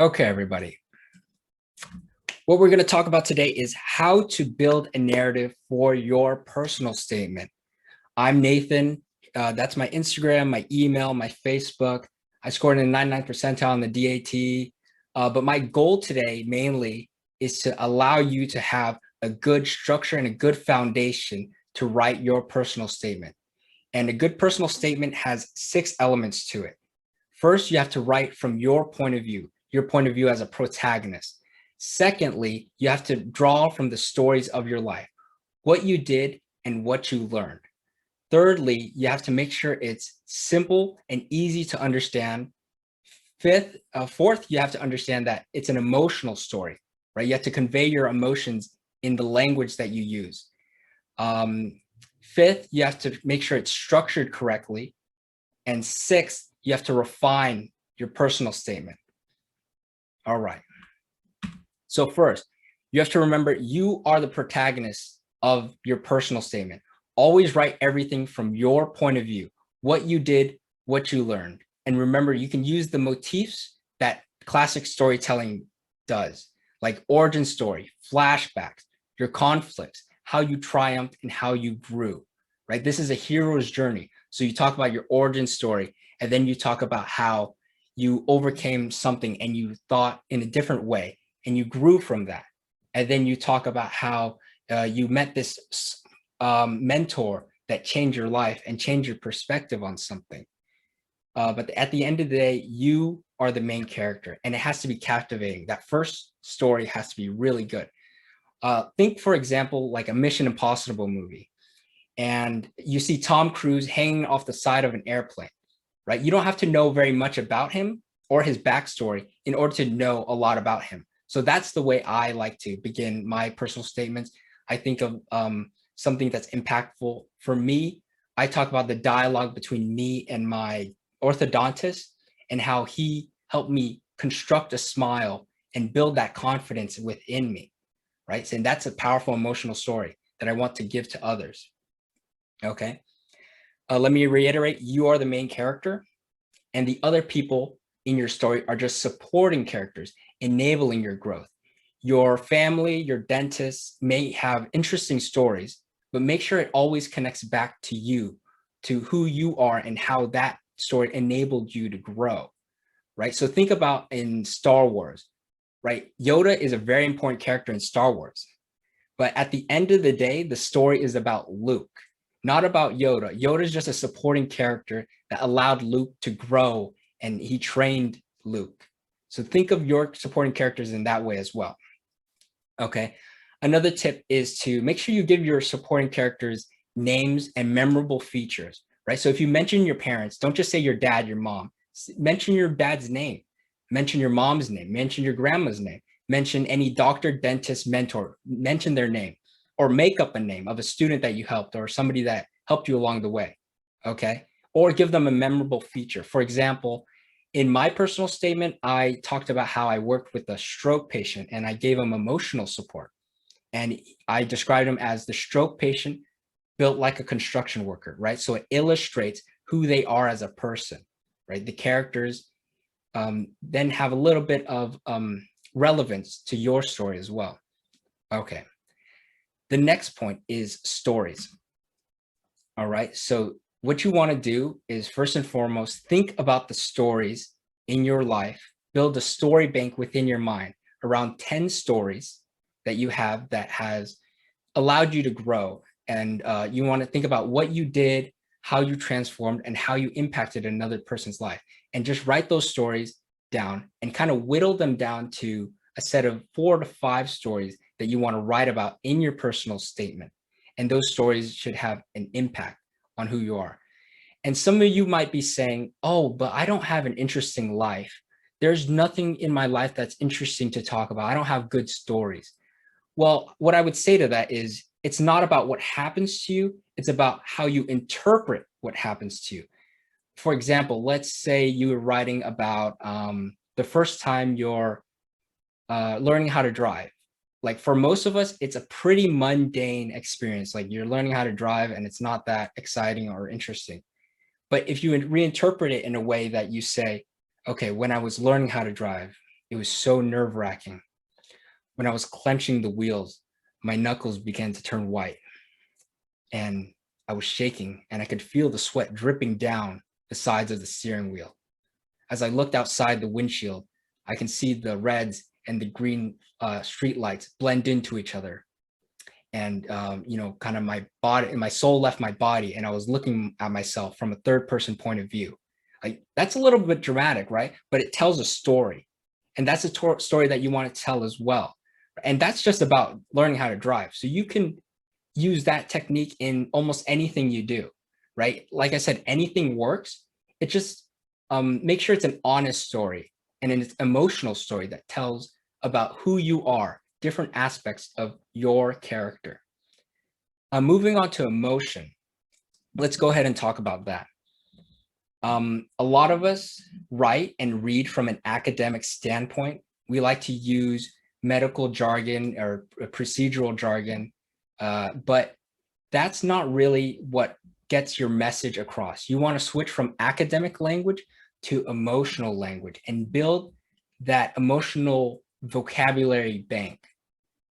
Okay, everybody. What we're going to talk about today is how to build a narrative for your personal statement. I'm Nathan. That's my Instagram, my email, my Facebook. I scored in the 99th percentile on the DAT. But my goal today mainly is to allow you to have a good structure and a good foundation to write your personal statement. And a good personal statement has 6 elements to it. First, you have to write from your point of view as a protagonist. Secondly, you have to draw from the stories of your life, what you did and what you learned. Thirdly, you have to make sure it's simple and easy to understand. Fourth, you have to understand that it's an emotional story, right? You have to convey your emotions in the language that you use. Fifth, you have to make sure it's structured correctly. And sixth, you have to refine your personal statement. All right. So first, you have to remember you are the protagonist of your personal statement. Always write everything from your point of view, what you did, what you learned. And remember, you can use the motifs that classic storytelling does, like origin story, flashbacks, your conflicts, how you triumphed and how you grew, right? This is a hero's journey. So you talk about your origin story, and then you talk about how you overcame something and you thought in a different way and you grew from that. And then you talk about how you met this mentor that changed your life and changed your perspective on something. But at the end of the day, you are the main character and it has to be captivating. That first story has to be really good. Think, for example, like a Mission Impossible movie, and you see Tom Cruise hanging off the side of an airplane, right? You don't have to know very much about him or his backstory in order to know a lot about him. So that's the way I like to begin my personal statements. I think of something that's impactful for me. I talk about the dialogue between me and my orthodontist and how he helped me construct a smile and build that confidence within me, right? And that's a powerful emotional story that I want to give to others. Okay. Let me reiterate, you are the main character and the other people in your story are just supporting characters, enabling your growth. Your family, your dentist may have interesting stories, but make sure it always connects back to you, to who you are and how that story enabled you to grow, right? So think about in Star Wars, right? Yoda is a very important character in Star Wars, but at the end of the day, the story is about Luke, not about Yoda. Yoda is just a supporting character that allowed Luke to grow and he trained Luke. So think of your supporting characters in that way as well. Okay. Another tip is to make sure you give your supporting characters names and memorable features, right? So if you mention your parents, don't just say your dad, your mom. Mention your dad's name, mention your mom's name, mention your grandma's name, mention any doctor, dentist, mentor, mention their name, or make up a name of a student that you helped or somebody that helped you along the way, okay? Or give them a memorable feature. For example, in my personal statement, I talked about how I worked with a stroke patient and I gave him emotional support. And I described him as the stroke patient built like a construction worker, right? So it illustrates who they are as a person, right? The characters then have a little bit of relevance to your story as well. Okay. The next point is stories. All right. So what you want to do is first and foremost, think about the stories in your life, build a story bank within your mind around 10 stories that you have that has allowed you to grow. And you want to think about what you did, how you transformed, and how you impacted another person's life. And just write those stories down and kind of whittle them down to a set of 4 to 5 stories that you want to write about in your personal statement. And those stories should have an impact on who you are. And some of you might be saying, oh, but I don't have an interesting life. There's nothing in my life that's interesting to talk about. I don't have good stories. Well, what I would say to that is it's not about what happens to you. It's about how you interpret what happens to you. For example, let's say you were writing about the first time you're learning how to drive. Like for most of us, it's a pretty mundane experience. Like you're learning how to drive and it's not that exciting or interesting. But if you reinterpret it in a way that you say, okay, when I was learning how to drive, It was so nerve-wracking. When I was clenching the wheels, my knuckles began to turn white and I was shaking and I could feel the sweat dripping down the sides of the steering wheel. As I looked outside the windshield, I can see the reds and the green street lights blend into each other. And, kind of my body and my soul left my body and I was looking at myself from a third person point of view. Like that's a little bit dramatic, right? But it tells a story. And that's a story that you want to tell as well. And that's just about learning how to drive. So you can use that technique in almost anything you do, right? Like I said, anything works. It just make sure it's an honest story and an emotional story that tells about who you are, different aspects of your character. Moving on to emotion, let's go ahead and talk about that. A lot of us write and read from an academic standpoint. We like to use medical jargon or procedural jargon, but that's not really what gets your message across. You want to switch from academic language to emotional language and build that emotional vocabulary bank.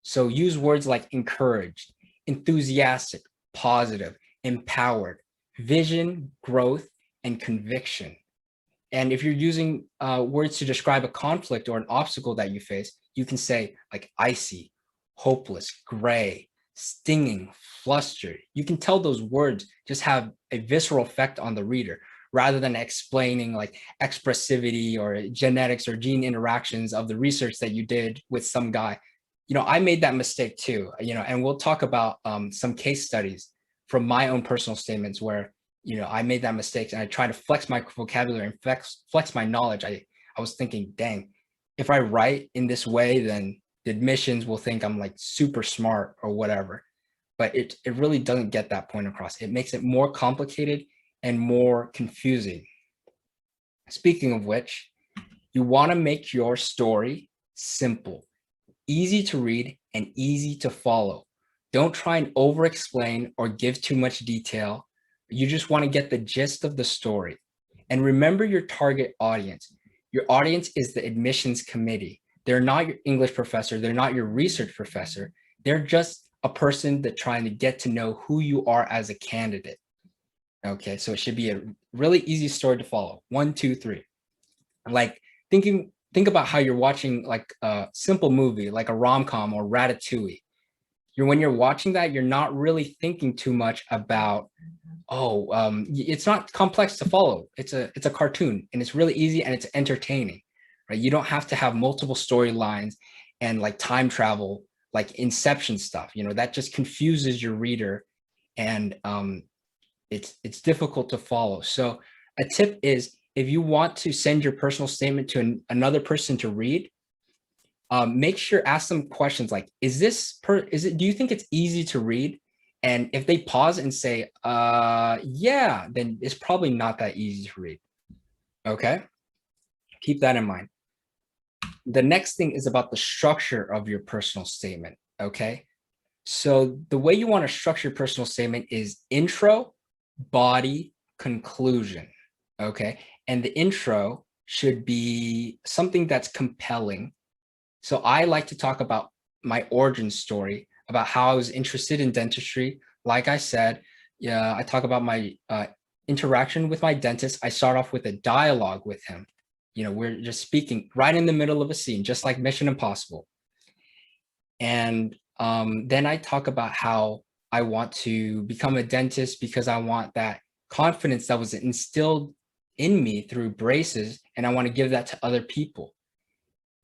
So use words like encouraged, enthusiastic, positive, empowered, vision, growth, and conviction. And if you're using words to describe a conflict or an obstacle that you face, you can say like icy, hopeless, gray, stinging, flustered. You can tell those words just have a visceral effect on the reader rather than explaining like expressivity or genetics or gene interactions of the research that you did with some guy. I made that mistake too, and we'll talk about some case studies from my own personal statements where I made that mistake and I tried to flex my vocabulary and flex my knowledge. I was thinking, dang, if I write in this way, then the admissions will think I'm like super smart or whatever. But it really doesn't get that point across. It makes it more complicated and more confusing. Speaking of which, you want to make your story simple, easy to read, and easy to follow. Don't try and over-explain or give too much detail. You just want to get the gist of the story. And remember your target audience. Your audience is the admissions committee. They're not your English professor. They're not your research professor. They're just a person that's trying to get to know who you are as a candidate. Okay, so it should be a really easy story to follow. 1, 2, 3. Like think about how you're watching like a simple movie, like a rom-com or Ratatouille. When you're watching that, you're not really thinking too much about, it's not complex to follow. It's a cartoon and it's really easy and it's entertaining, right? You don't have to have multiple storylines and like time travel, like Inception stuff, that just confuses your reader and it's difficult to follow. So a tip is if you want to send your personal statement to another person to read, make sure ask them questions like, do you think it's easy to read? And if they pause and say, yeah, then it's probably not that easy to read. Okay, keep that in mind. The next thing is about the structure of your personal statement. Okay, so the way you want to structure your personal statement is intro, body, conclusion. Okay, and the intro should be something that's compelling. So I like to talk about my origin story, about how I was interested in dentistry. Like I said, I talk about my interaction with my dentist. I start off with a dialogue with him. We're just speaking right in the middle of a scene, just like Mission Impossible. And then I talk about how I want to become a dentist because I want that confidence that was instilled in me through braces, and I want to give that to other people.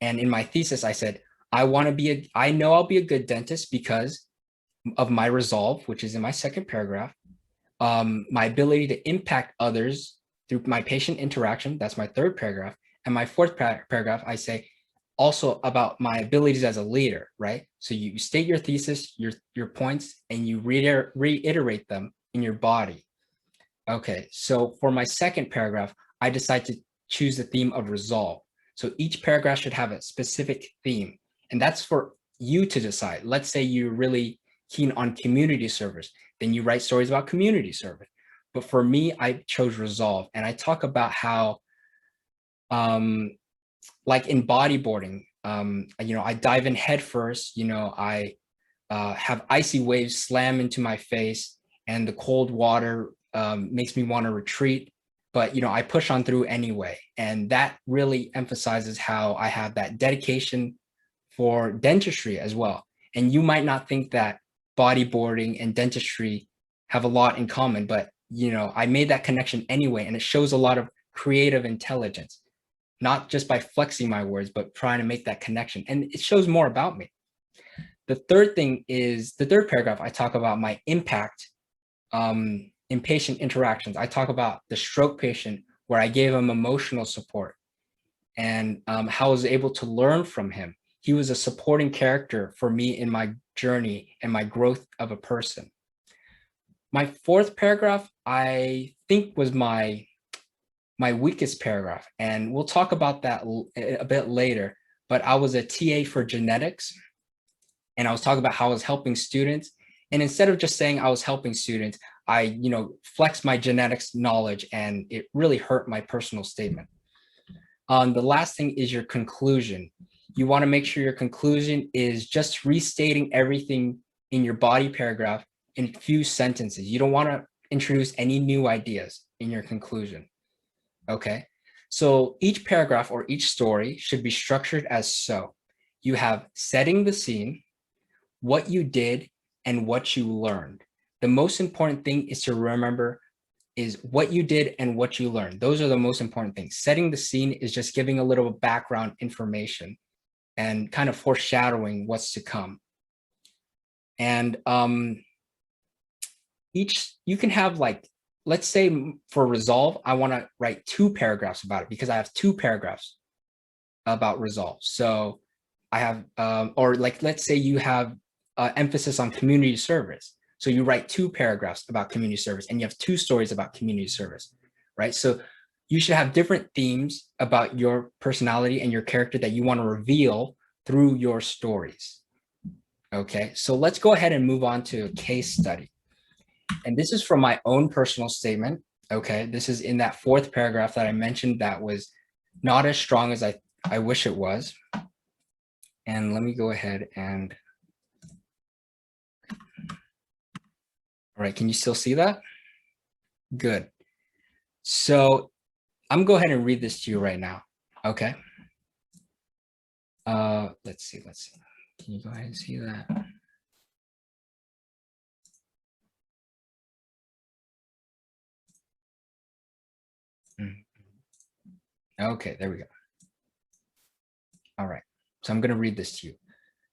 And in my thesis, I said, I know I'll be a good dentist because of my resolve, which is in my second paragraph, my ability to impact others through my patient interaction, that's my third paragraph. And my fourth paragraph, I say also about my abilities as a leader, right? So you state your thesis, your points, and you reiterate them in your body. Okay, so for my second paragraph, I decide to choose the theme of resolve. So each paragraph should have a specific theme, and that's for you to decide. Let's say you're really keen on community service, then you write stories about community service. But for me, I chose resolve, and I talk about how like in bodyboarding, I dive in head first, I have icy waves slam into my face, and the cold water makes me want to retreat. But, I push on through anyway. And that really emphasizes how I have that dedication for dentistry as well. And you might not think that bodyboarding and dentistry have a lot in common, but, I made that connection anyway. And it shows a lot of creative intelligence, not just by flexing my words, but trying to make that connection. And it shows more about me. The third paragraph, I talk about my impact in patient interactions. I talk about the stroke patient where I gave him emotional support and how I was able to learn from him. He was a supporting character for me in my journey and my growth of a person. My fourth paragraph, I think, was my weakest paragraph, and we'll talk about that a bit later. But I was a TA for genetics, and I was talking about how I was helping students. And instead of just saying I was helping students, I, flexed my genetics knowledge, and it really hurt my personal statement. The last thing is your conclusion. You want to make sure your conclusion is just restating everything in your body paragraph in a few sentences. You don't want to introduce any new ideas in your conclusion. Okay. So each paragraph or each story should be structured as so. You have setting the scene, what you did, and what you learned. The most important thing is to remember is what you did and what you learned. Those are the most important things. Setting the scene is just giving a little background information and kind of foreshadowing what's to come. And you can have, like, let's say for resolve, I want to write 2 paragraphs about it because I have 2 paragraphs about resolve. So I have, or like, let's say you have emphasis on community service. So you write 2 paragraphs about community service and you have 2 stories about community service, right? So you should have different themes about your personality and your character that you want to reveal through your stories. Okay, so let's go ahead and move on to a case study. And this is from my own personal statement. Okay, this is in that 4th paragraph that I mentioned that was not as strong as I wish it was. And let me go ahead and, all right, can you still see that? Good. So I'm gonna go ahead and read this to you right now. Okay. Let's see. Can you go ahead and see that? Okay, there we go. All right, so I'm going to read this to you.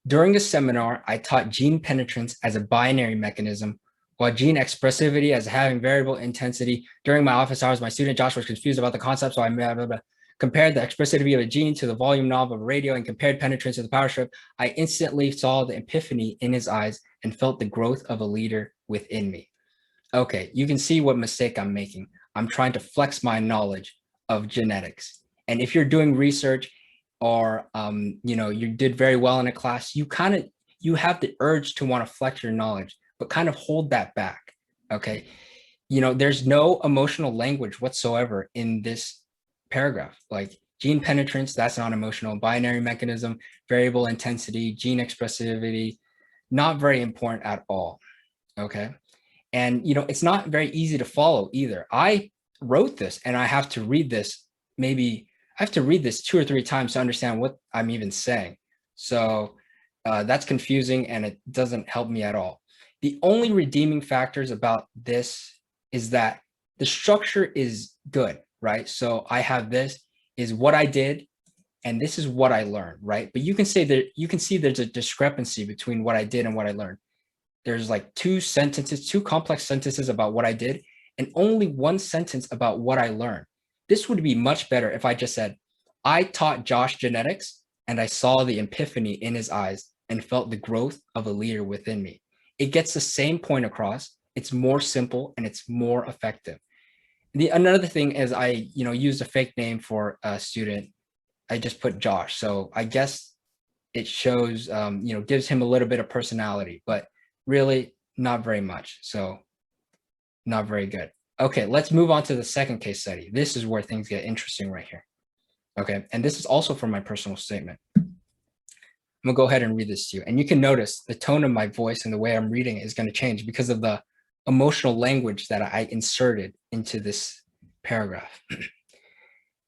During a seminar, I taught gene penetrance as a binary mechanism, while gene expressivity as having variable intensity. During my office hours, my student Josh was confused about the concept, so I compared the expressivity of a gene to the volume knob of a radio and compared penetrance to the power strip. I instantly saw the epiphany in his eyes and felt the growth of a leader within me. Okay, you can see what mistake I'm making. I'm trying to flex my knowledge of genetics. And if you're doing research or you did very well in a class, you have the urge to want to flex your knowledge, but kind of hold that back. Okay. There's no emotional language whatsoever in this paragraph. Like gene penetrance, that's not emotional. Binary mechanism, variable intensity, gene expressivity, not very important at all. Okay. And, it's not very easy to follow either. I wrote this and I have to read this. I have to read this 2 or 3 times to understand what I'm even saying. So that's confusing and it doesn't help me at all. The only redeeming factors about this is that the structure is good, right? So I have this is what I did and this is what I learned, right? But you can see there's a discrepancy between what I did and what I learned. There's like 2 complex sentences about what I did and only 1 sentence about what I learned. This would be much better if I just said, I taught Josh genetics and I saw the epiphany in his eyes and felt the growth of a leader within me. It gets the same point across. It's more simple and it's more effective. Another thing is I, used a fake name for a student. I just put Josh. So I guess it shows, gives him a little bit of personality, but really not very much. So not very good. Okay, let's move on to the second case study. This is where things get interesting right here. Okay, and this is also from my personal statement. I'm gonna go ahead and read this to you. And you can notice the tone of my voice and the way I'm reading it is gonna change because of the emotional language that I inserted into this paragraph.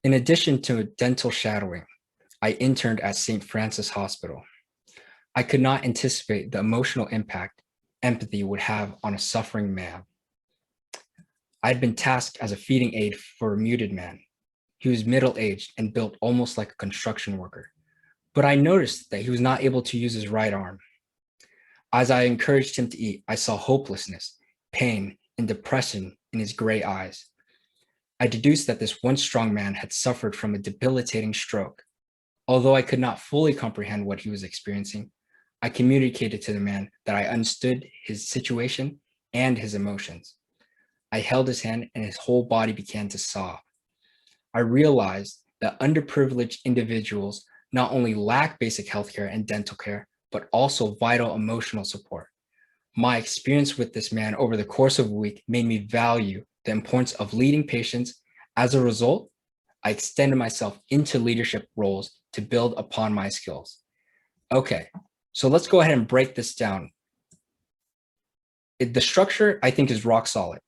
In addition to dental shadowing, I interned at St. Francis Hospital. I could not anticipate the emotional impact empathy would have on a suffering man. I'd been tasked as a feeding aide for a muted man. He was middle-aged and built almost like a construction worker. But I noticed that he was not able to use his right arm. As I encouraged him to eat, I saw hopelessness, pain, and depression in his gray eyes. I deduced that this once strong man had suffered from a debilitating stroke. Although I could not fully comprehend what he was experiencing, I communicated to the man that I understood his situation and his emotions. I held his hand and his whole body began to sob. I realized that underprivileged individuals not only lack basic healthcare and dental care, but also vital emotional support. My experience with this man over the course of a week made me value the importance of leading patients. As a result, I extended myself into leadership roles to build upon my skills. Okay, so let's go ahead and break this down. The structure, I think, is rock solid.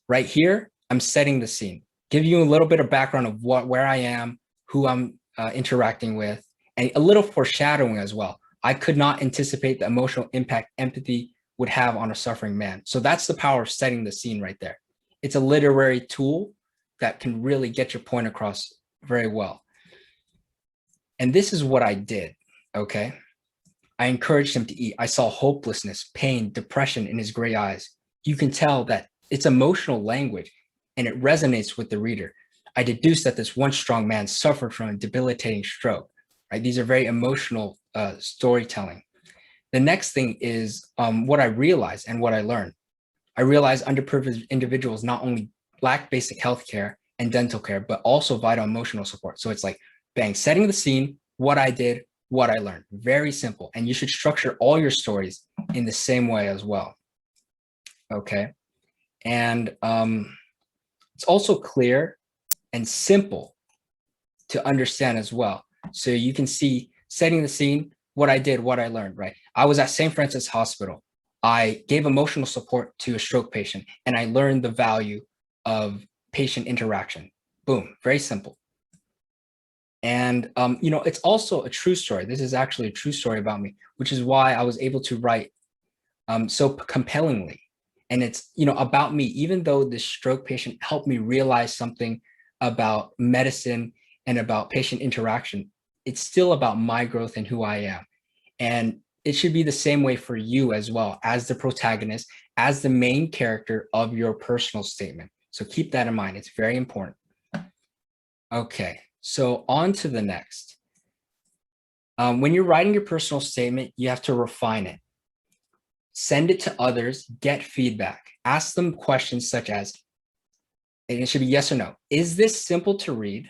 Right here, I'm setting the scene, give you a little bit of background of where I am, who I'm interacting with, and a little foreshadowing as well. I could not anticipate the emotional impact empathy would have on a suffering man. So that's the power of setting the scene right there. It's a literary tool that can really get your point across very well. And this is what I did, okay? I encouraged him to eat. I saw hopelessness, pain, depression in his gray eyes. You can tell that it's emotional language and it resonates with the reader. I deduced that this once strong man suffered from a debilitating stroke, right? These are very emotional storytelling. The next thing is what I realized and what I learned. I realized underprivileged individuals not only lack basic healthcare and dental care, but also vital emotional support. So it's like, bang, setting the scene, what I did, what I learned. Very simple. And you should structure all your stories in the same way as well. Okay. And it's also clear and simple to understand as well. So you can see setting the scene, what I did, what I learned, right? I was at St. Francis Hospital. I gave emotional support to a stroke patient and I learned the value of patient interaction. Boom, very simple. And, you know, it's also a true story. This is actually a true story about me, which is why I was able to write so compellingly. And it's, you know, about me, even though this stroke patient helped me realize something about medicine and about patient interaction, it's still about my growth and who I am. And it should be the same way for you as well, as the protagonist, as the main character of your personal statement. So keep that in mind. It's very important. Okay, so on to the next. When you're writing your personal statement, you have to refine it. Send it to others, get feedback. Ask them questions such as, and it should be yes or no. Is this simple to read?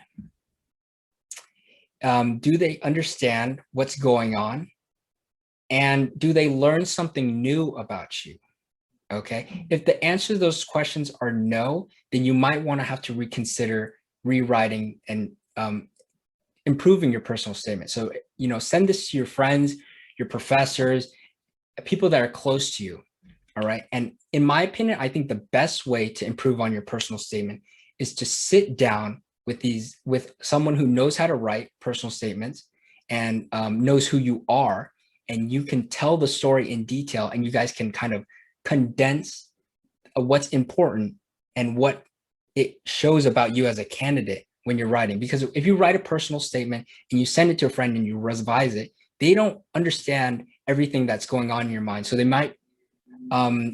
Do they understand what's going on? And do they learn something new about you? Okay. If the answer to those questions are no, then you might want to have to reconsider rewriting and improving your personal statement. So, you know, send this to your friends, your professors, people that are close to you. All right. And in my opinion, I think the best way to improve on your personal statement is to sit down with someone who knows how to write personal statements and knows who you are, and you can tell the story in detail and you guys can kind of condense what's important and what it shows about you as a candidate when you're writing. Because if you write a personal statement and you send it to a friend and you revise it, they don't understand everything that's going on in your mind. So they might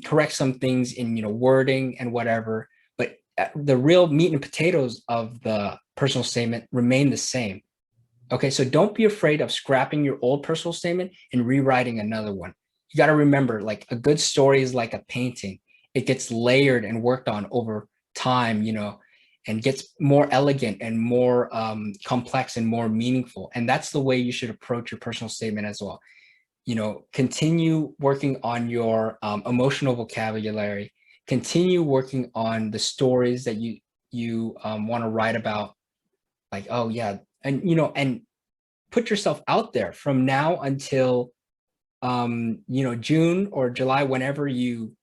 correct some things in, you know, wording and whatever, but the real meat and potatoes of the personal statement remain the same. Okay, so don't be afraid of scrapping your old personal statement and rewriting another one. You got to remember, like, a good story is like a painting. It gets layered and worked on over time, you know, and gets more elegant and more complex and more meaningful. And that's the way you should approach your personal statement as well. You know, continue working on your emotional vocabulary, continue working on the stories that you want to write about. Like, oh yeah, and put yourself out there from now until June or July, whenever you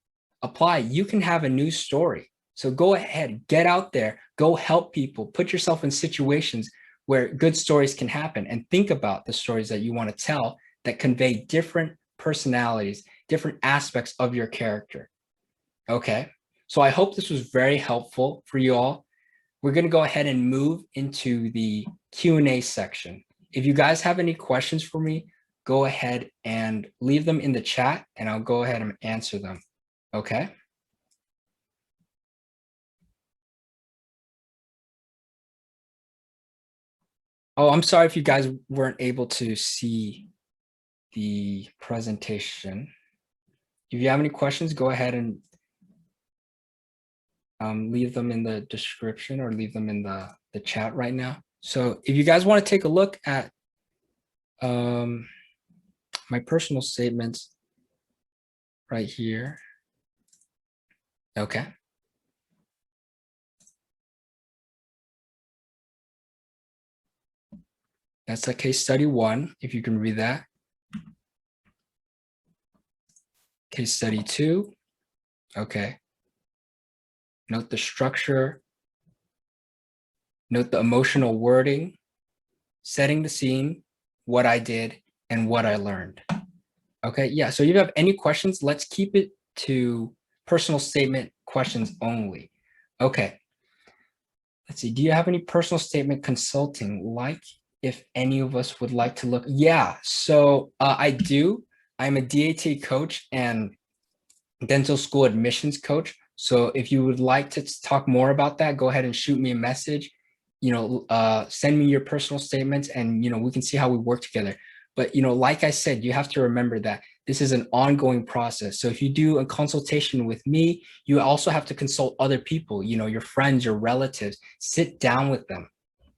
apply, you can have a new story. So go ahead, get out there, go help people, put yourself in situations where good stories can happen, and think about the stories that you want to tell that convey different personalities, different aspects of your character. Okay. So I hope this was very helpful for you all. We're going to go ahead and move into the Q&A section. If you guys have any questions for me, go ahead and leave them in the chat and I'll go ahead and answer them. Okay. Oh, I'm sorry if you guys weren't able to see the presentation. If you have any questions, go ahead and leave them in the description or leave them in the chat right now. So if you guys want to take a look at my personal statements right here. Okay. That's a case study 1, if you can read that. Case study 2. Okay. Note the structure. Note the emotional wording, setting the scene, what I did, and what I learned. Okay, yeah, so if you have any questions, let's keep it to personal statement questions only. Okay, let's see, do you have any personal statement consulting, like if any of us would like to look? Yeah, so I do. I'm a DAT coach and dental school admissions coach. So if you would like to talk more about that, go ahead and shoot me a message. Send me your personal statements and, we can see how we work together. But, like I said, you have to remember that this is an ongoing process. So if you do a consultation with me, you also have to consult other people, your friends, your relatives, sit down with them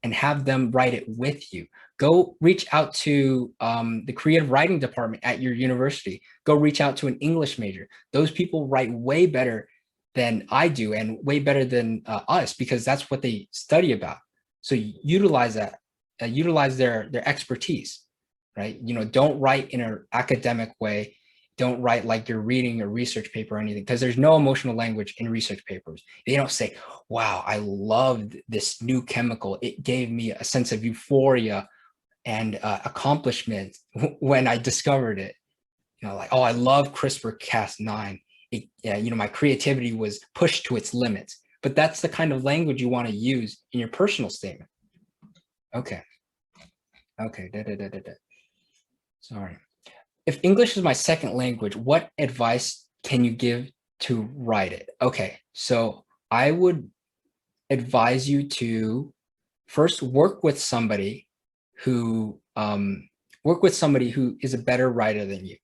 and have them write it with you. Go reach out to the creative writing department at your university. Go reach out to an English major. Those people write way better than I do and way better than us, because that's what they study about. So utilize that, utilize their expertise, right? Don't write in an academic way. Don't write like you're reading a research paper or anything, because there's no emotional language in research papers. They don't say, wow, I loved this new chemical. It gave me a sense of euphoria and accomplishment when I discovered it. Like, oh, I love CRISPR-Cas9. My creativity was pushed to its limits. But that's the kind of language you want to use in your personal statement. Okay. Okay. Sorry. If English is my second language, what advice can you give to write it? Okay, so I would advise you to first work with somebody who is a better writer than you.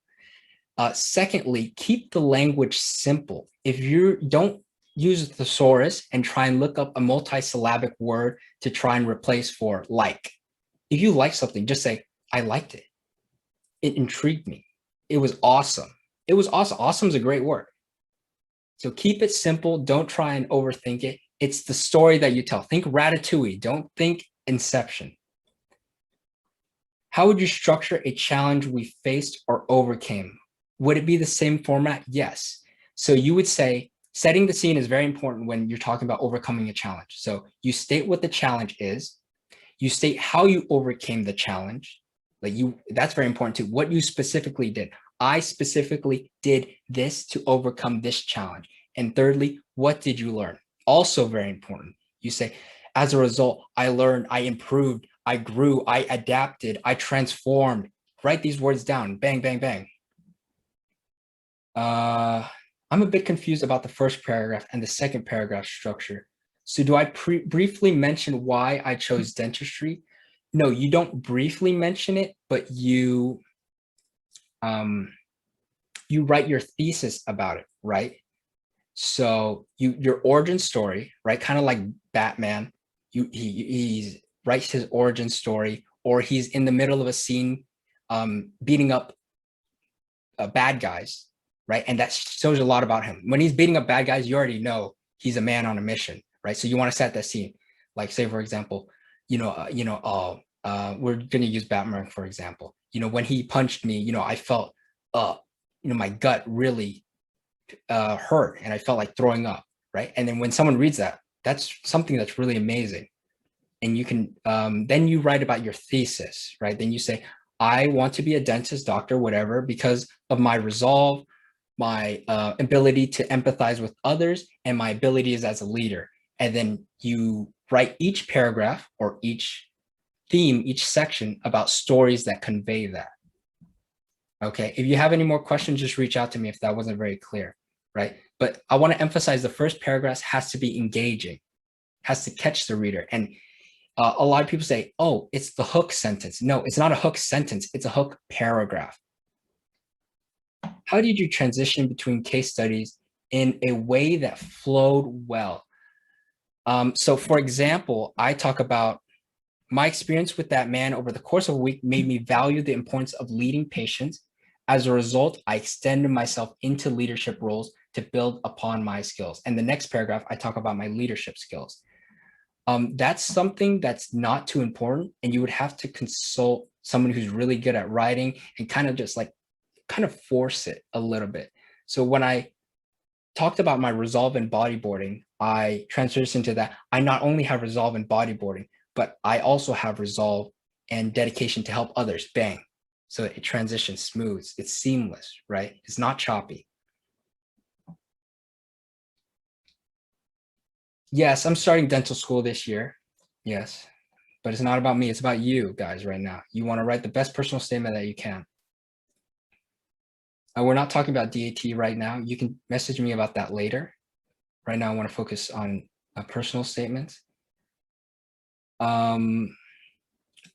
Secondly, keep the language simple. If you don't use a thesaurus and try and look up a multisyllabic word to try and replace for like. If you like something, just say, I liked it. It intrigued me. It was awesome. It was awesome. Awesome is a great word. So keep it simple. Don't try and overthink it. It's the story that you tell. Think Ratatouille. Don't think Inception. How would you structure a challenge we faced or overcame? Would it be the same format? Yes. So you would say, setting the scene is very important when you're talking about overcoming a challenge. So you state what the challenge is. You state how you overcame the challenge. That's very important too. What you specifically did. I specifically did this to overcome this challenge. And thirdly, what did you learn? Also very important. You say, as a result, I learned, I improved, I grew, I adapted, I transformed. Write these words down. Bang, bang, bang. I'm a bit confused about the first paragraph and the second paragraph structure. So do I briefly mention why I chose dentistry? No, you don't briefly mention it, but you write your thesis about it, right? So your origin story, right? Kind of like Batman, he writes his origin story, or he's in the middle of a scene beating up bad guys, right? And that shows a lot about him. When he's beating up bad guys, you already know he's a man on a mission, right? So you want to set that scene. Like, say, for example, we're going to use Batman, for example. When he punched me, I felt, my gut really hurt and I felt like throwing up, right? And then when someone reads that, that's something that's really amazing. And you can, then you write about your thesis, right? Then you say, I want to be a dentist, doctor, whatever, because of my resolve, my ability to empathize with others, and my abilities as a leader. And then you write each paragraph or each theme, each section about stories that convey that. Okay, if you have any more questions, just reach out to me if that wasn't very clear, right? But I want to emphasize the first paragraph has to be engaging, has to catch the reader. And a lot of people say, oh, it's the hook sentence. No, it's not a hook sentence. It's a hook paragraph. How did you transition between case studies in a way that flowed well? So for example, I talk about my experience with that man over the course of a week made me value the importance of leading patients. As a result, I extended myself into leadership roles to build upon my skills. And the next paragraph, I talk about my leadership skills. That's something that's not too important. And you would have to consult someone who's really good at writing and kind of force it a little bit. So when I talked about my resolve in bodyboarding, I transitioned to that. I not only have resolve in bodyboarding, but I also have resolve and dedication to help others. Bang. So it transitions smooth. It's seamless, right? It's not choppy. Yes, I'm starting dental school this year. Yes, but it's not about me. It's about you guys right now. You want to write the best personal statement that you can. We're not talking about DAT right now. You can message me about that later. Right now, I want to focus on personal statements.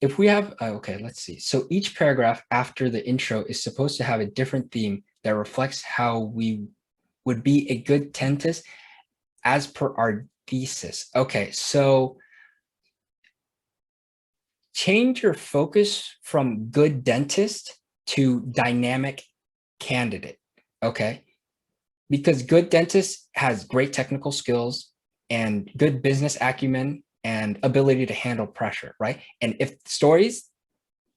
If we have, okay, let's see. So each paragraph after the intro is supposed to have a different theme that reflects how we would be a good dentist as per our thesis. Okay, so change your focus from good dentist to dynamic candidate, okay? Because good dentist has great technical skills and good business acumen and ability to handle pressure, right? And if stories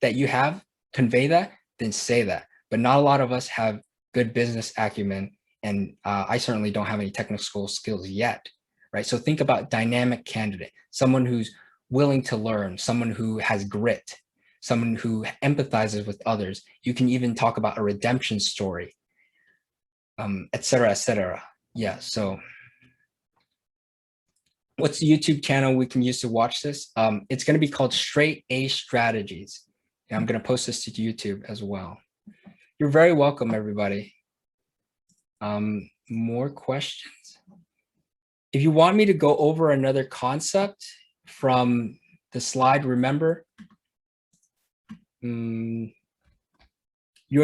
that you have convey that, then say that. But not a lot of us have good business acumen, and I certainly don't have any technical skills yet, right? So think about dynamic candidate, someone who's willing to learn, someone who has grit, someone who empathizes with others. You can even talk about a redemption story, et cetera, et cetera. Yeah, so what's the YouTube channel we can use to watch this? It's going to be called Straight A Strategies. And I'm going to post this to YouTube as well. You're very welcome, everybody. More questions? If you want me to go over another concept from the slide, remember, you're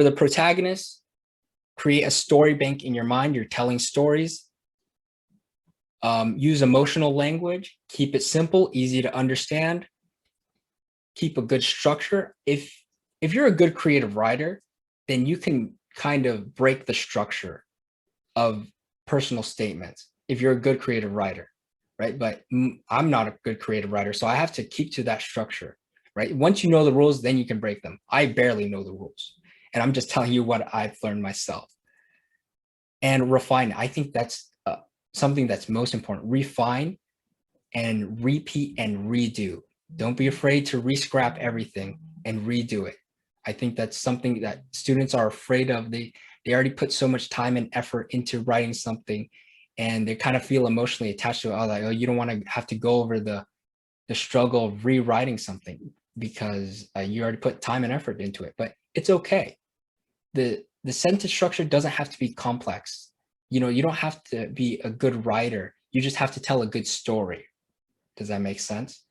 the protagonist. Create a story bank in your mind. You're telling stories. Use emotional language. Keep it simple, easy to understand. Keep a good structure. If you're a good creative writer, then you can kind of break the structure of personal statements if you're a good creative writer, right? But I'm not a good creative writer, so I have to keep to that structure, right? Once you know the rules, then you can break them. I barely know the rules, and I'm just telling you what I've learned myself. And refine. I think that's something that's most important. Refine and repeat and redo. Don't be afraid to re-scrap everything and redo it. I think that's something that students are afraid of. They already put so much time and effort into writing something, and they kind of feel emotionally attached to it. Oh, like, oh, you don't want to have to go over the struggle of rewriting something because you already put time and effort into it. But it's okay. The sentence structure doesn't have to be complex. You don't have to be a good writer. You just have to tell a good story. Does that make sense?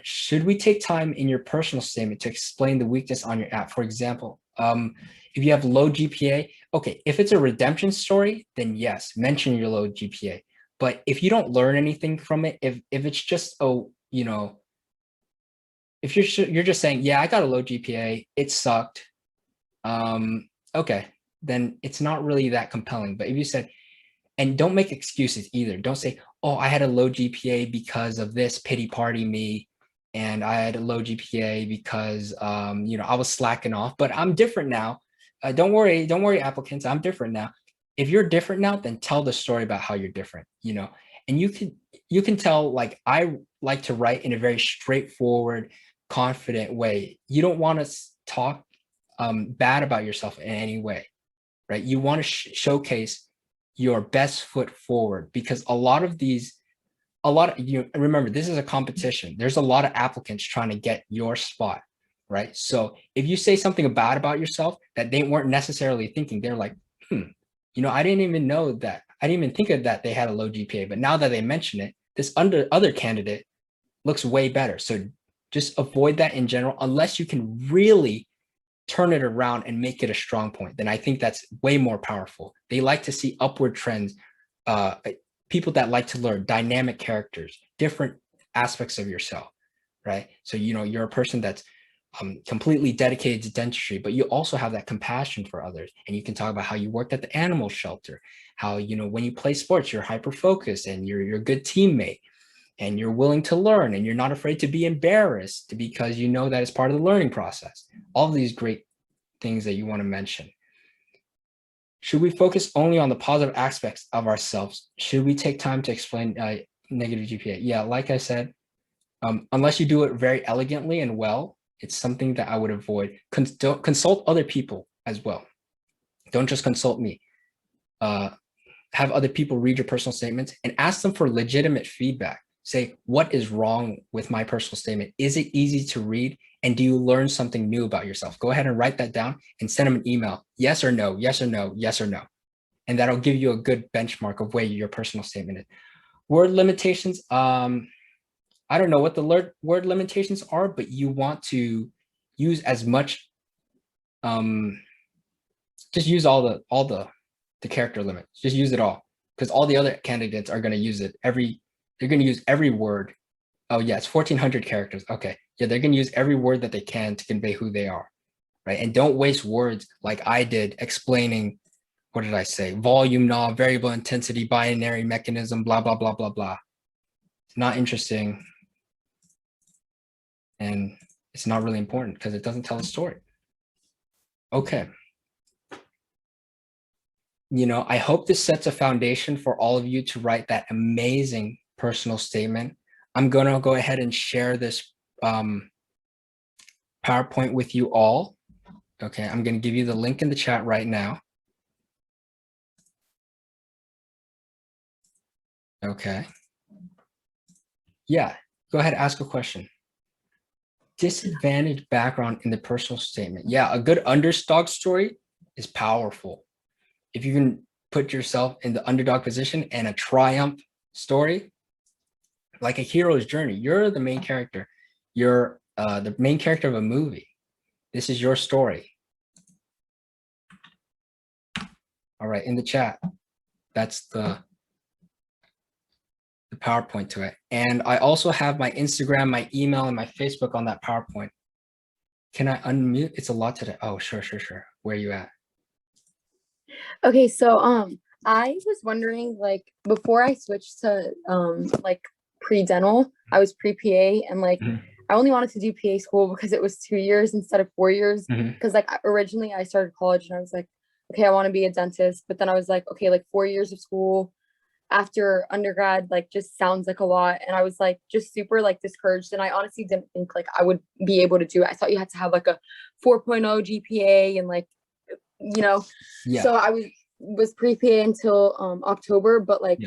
Should we take time in your personal statement to explain the weakness on your app? For example, if you have low GPA, okay, if it's a redemption story, then yes, mention your low GPA. But if you don't learn anything from it, if it's just, if you're just saying, yeah, I got a low GPA, it sucked, okay, then it's not really that compelling. But if you said, and don't make excuses either. Don't say, oh, I had a low GPA because of this, pity party me. and I had a low GPA because I was slacking off, but I'm different now. Don't worry, applicants, I'm different now. If you're different now, then tell the story about how you're different, and you can tell, like, I like to write in a very straightforward, confident way. You don't want to talk bad about yourself in any way, right? You want to showcase your best foot forward, because you remember, this is a competition. There's a lot of applicants trying to get your spot, right? So if you say something bad about yourself that they weren't necessarily thinking, they're like, I didn't even know that. I didn't even think of that they had a low GPA, but now that they mention it, this other candidate looks way better. So just avoid that in general, unless you can really turn it around and make it a strong point. Then I think that's way more powerful. They like to see upward trends, people that like to learn, dynamic characters, different aspects of yourself, right? So, you're a person that's completely dedicated to dentistry, but you also have that compassion for others. And you can talk about how you worked at the animal shelter, how, when you play sports, you're hyper-focused and you're a good teammate, and you're willing to learn, and you're not afraid to be embarrassed, because you know that it's part of the learning process. All of these great things that you want to mention. Should we focus only on the positive aspects of ourselves? Should we take time to explain negative GPA? Yeah, like I said, unless you do it very elegantly and well, it's something that I would avoid. Consult other people as well. Don't just consult me. Have other people read your personal statements and ask them for legitimate feedback. Say, what is wrong with my personal statement? Is it easy to read? And do you learn something new about yourself? Go ahead and write that down and send them an email. Yes or no, yes or no, yes or no. And that'll give you a good benchmark of where your personal statement is. Word limitations. I don't know what the word limitations are, but you want to use as much, just use all the character limits. Just use it all, because all the other candidates are going to use it. They're going to use every word. Oh yeah, it's 1,400 characters. Okay, yeah, they're going to use every word that they can to convey who they are, right? And don't waste words like I did explaining, what did I say? Volume, knob, variable intensity, binary mechanism, blah, blah, blah, blah, blah. It's not interesting. And it's not really important because it doesn't tell a story. Okay. I hope this sets a foundation for all of you to write that amazing personal statement. I'm going to go ahead and share this PowerPoint with you all. Okay, I'm going to give you the link in the chat right now. Okay. Yeah, go ahead, ask a question. Disadvantaged background in the personal statement. Yeah, a good underdog story is powerful. If you can put yourself in the underdog position and a triumph story, like a hero's journey, you're the main character. You're the main character of a movie. This is your story. All right, in the chat, that's the PowerPoint to it. And I also have my Instagram, my email, and my Facebook on that PowerPoint. Can I unmute? It's a lot today. Oh, sure. Where are you at? Okay, so I was wondering, like, before I switched to like pre-dental, I was pre-PA, and like I only wanted to do PA school because it was 2 years instead of 4 years. Because like originally I started college and I was like, okay, I want to be a dentist, but then I was like, okay, like 4 years of school after undergrad like just sounds like a lot, and I was like just super like discouraged, and I honestly didn't think like I would be able to do it. I thought you had to have like a 4.0 GPA and like so I was pre-PA until October, but like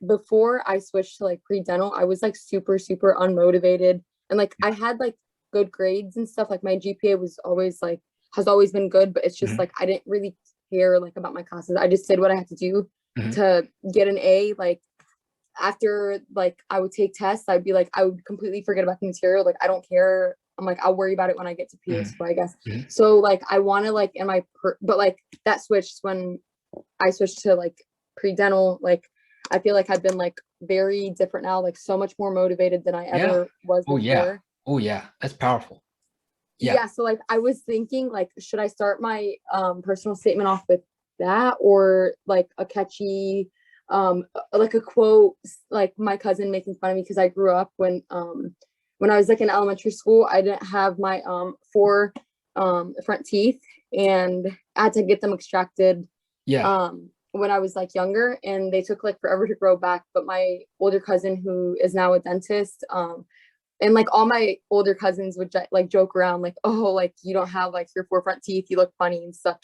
before I switched to like pre-dental, I was like super unmotivated, and like I had like good grades and stuff. Like my GPA was always like has always been good, but it's just like I didn't really care like about my classes. I just did what I had to do to get an A. Like after like I would take tests, I'd be like I would completely forget about the material. Like I don't care. I'm like I'll worry about it when I get to PA school, I guess. So like I want to like but like that switched when I switched to like pre-dental. Like I feel like I've been like very different now, like so much more motivated than I ever was before. Oh yeah, that's powerful. Yeah, so like I was thinking like should I start my personal statement off with that, or like a catchy like a quote, like my cousin making fun of me because I grew up when when I was like in elementary school, I didn't have my four front teeth, and I had to get them extracted Yeah. when I was like younger, and they took like forever to grow back. But my older cousin, who is now a dentist, and like all my older cousins would like joke around like, oh, like you don't have like your four front teeth, you look funny and stuff.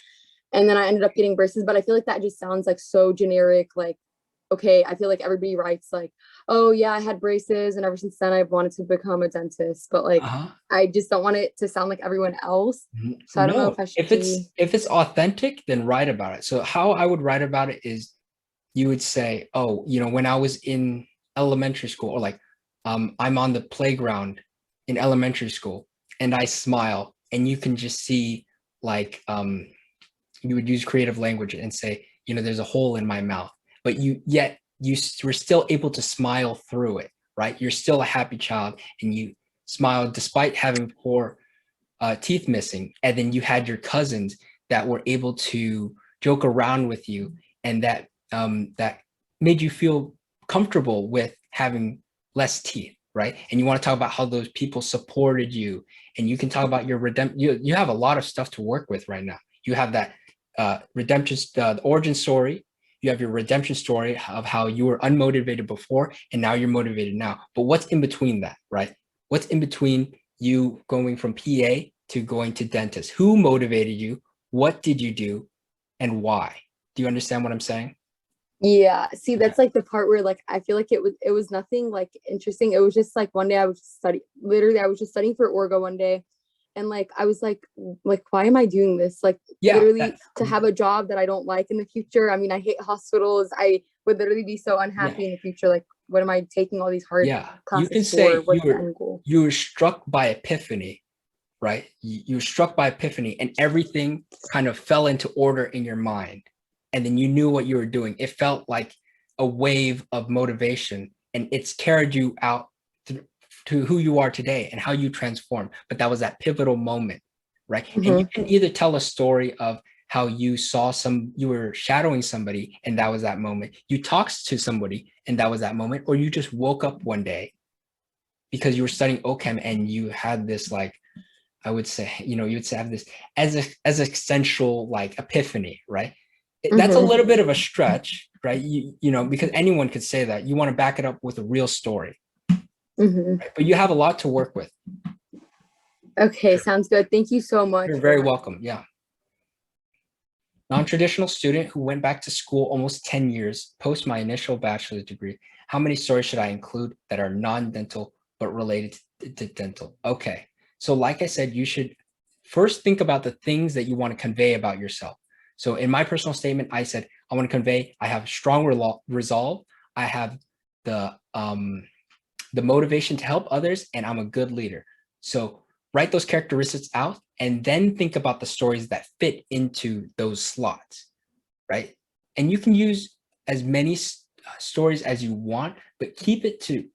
And then I ended up getting braces, but I feel like that just sounds like so generic. Like, okay, I feel like everybody writes like, oh yeah, I had braces, and ever since then I've wanted to become a dentist. But like, Uh-huh. I just don't want it to sound like everyone else. So I don't know No, if I should if be. it's authentic, then write about it. So how I would write about it is you would say, oh, when I was in elementary school, or like I'm on the playground in elementary school and I smile, and you can just see like you would use creative language and say, there's a hole in my mouth, but you were still able to smile through it, right? You're still a happy child, and you smiled despite having poor teeth missing. And then you had your cousins that were able to joke around with you, and that made you feel comfortable with having less teeth, right? And you want to talk about how those people supported you, and you can talk about your redemption. You have a lot of stuff to work with right now. You have that redemption, the origin story. You have your redemption story of how you were unmotivated before and now you're motivated now. But what's in between that, right? What's in between you going from PA to going to dentist? Who motivated you? What did you do? And why? Do you understand what I'm saying? Yeah, see, Okay. that's like the part where like I feel like it was nothing like interesting. It was just like one day I was studying. Literally, I was just studying for Orgo one day, and like I was like why am I doing this? Like Yeah. literally to have a job that I don't like in the future. I mean, I hate hospitals. I would literally be so Yeah. unhappy in the future. Like, what am I taking all these hard Yeah. You can classes for? say What's the end goal? you were struck by epiphany, right? You were struck by epiphany, and everything kind of fell into order in your mind. And then you knew what you were doing. It felt like a wave of motivation, and it's carried you out to who you are today and how you transform. But that was that pivotal moment, right? And you Mm-hmm. can either tell a story of how you were shadowing somebody and that was that moment. You talked to somebody and that was that moment, or you just woke up one day because you were studying OChem and you had this like, I would say, you would have this as essential like epiphany, right? That's a Mm-hmm. little bit of a stretch, right? Because anyone could say that. You want to back it up with a real story, Mm-hmm. right? But you have a lot to work with. Okay, sounds good. Thank you so much You're for very that. welcome. Yeah. Non-traditional student who went back to school almost 10 years post my initial bachelor's degree. How many stories should I include that are non-dental but related to dental? Okay. So like I said, you should first think about the things that you want to convey about yourself. So in my personal statement, I said, I want to convey, I have strong resolve. I have the motivation to help others, and I'm a good leader. So write those characteristics out and then think about the stories that fit into those slots, right? And you can use as many stories as you want, but keep it to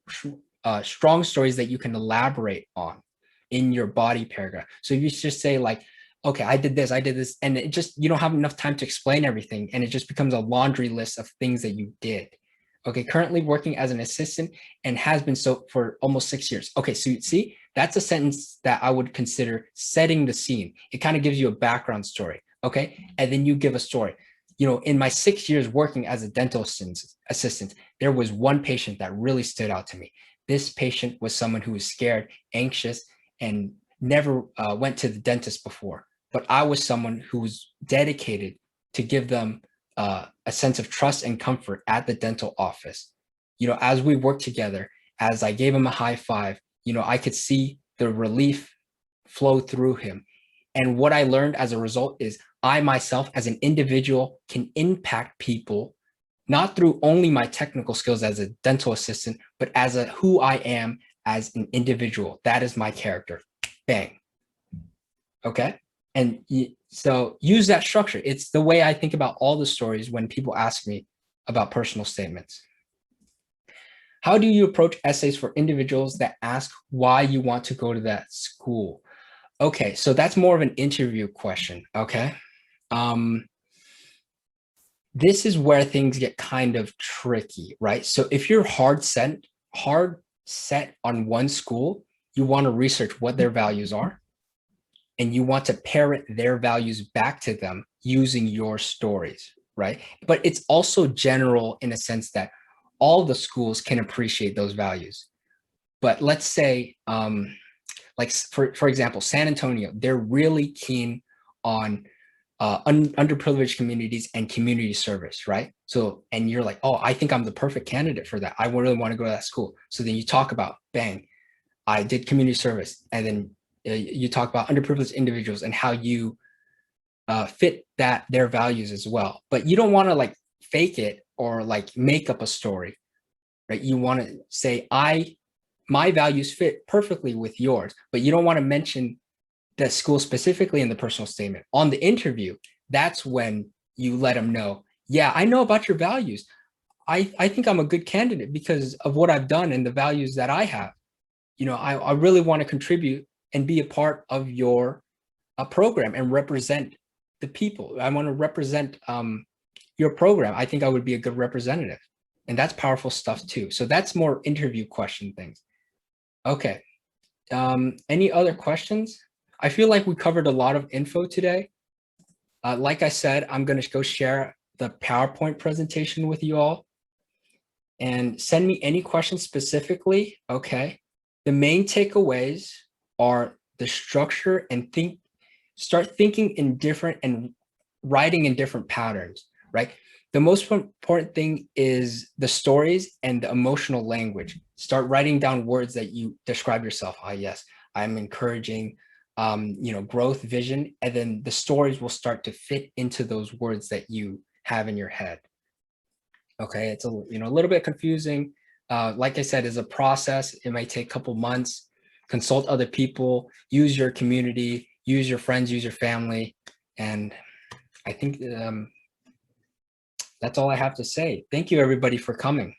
strong stories that you can elaborate on in your body paragraph. So if you just say like, okay, I did this, and it just, you don't have enough time to explain everything, and it just becomes a laundry list of things that you did. Okay, currently working as an assistant and has been so for almost 6 years. Okay, so you see, that's a sentence that I would consider setting the scene. It kind of gives you a background story, okay? And then you give a story. In my 6 years working as a dental assistant, there was one patient that really stood out to me. This patient was someone who was scared, anxious, and never went to the dentist before. But I was someone who was dedicated to give them a sense of trust and comfort at the dental office. As we worked together, as I gave him a high five, I could see the relief flow through him. And what I learned as a result is I myself, as an individual, can impact people, not through only my technical skills as a dental assistant, but as who I am as an individual. That is my character. Bang. Okay. And so use that structure. It's the way I think about all the stories when people ask me about personal statements. How do you approach essays for individuals that ask why you want to go to that school? Okay, so that's more of an interview question. Okay. This is where things get kind of tricky, right? So if you're hard set on one school, you want to research what their values are, and you want to parrot their values back to them using your stories, right? But it's also general in a sense that all the schools can appreciate those values. But let's say, like for example, San Antonio, they're really keen on underprivileged communities and community service, right? So, and you're like, oh, I think I'm the perfect candidate for that. I really want to go to that school. So then you talk about, bang, I did community service. And then you talk about underprivileged individuals and how you fit their values as well. But you don't want to like fake it or like make up a story, right? You want to say, my values fit perfectly with yours, but you don't want to mention the school specifically in the personal statement. On the interview, that's when you let them know, yeah, I know about your values. I think I'm a good candidate because of what I've done and the values that I have. You know, I really want to contribute and be a part of your program and represent the people. I want to represent your program. I think I would be a good representative. And that's powerful stuff too. So that's more interview question things. Okay. Any other questions? I feel like we covered a lot of info today. Like I said, I'm going to go share the PowerPoint presentation with you all and send me any questions specifically. Okay. The main takeaways are the structure and start thinking in different and writing in different patterns, right? The most important thing is the stories and the emotional language. Start writing down words that you describe yourself. Ah, yes, I'm encouraging, growth, vision, and then the stories will start to fit into those words that you have in your head. Okay, it's a little bit confusing. Like I said, it's a process. It might take a couple months. Consult other people, use your community, use your friends, use your family. And I think that's all I have to say. Thank you, everybody, for coming.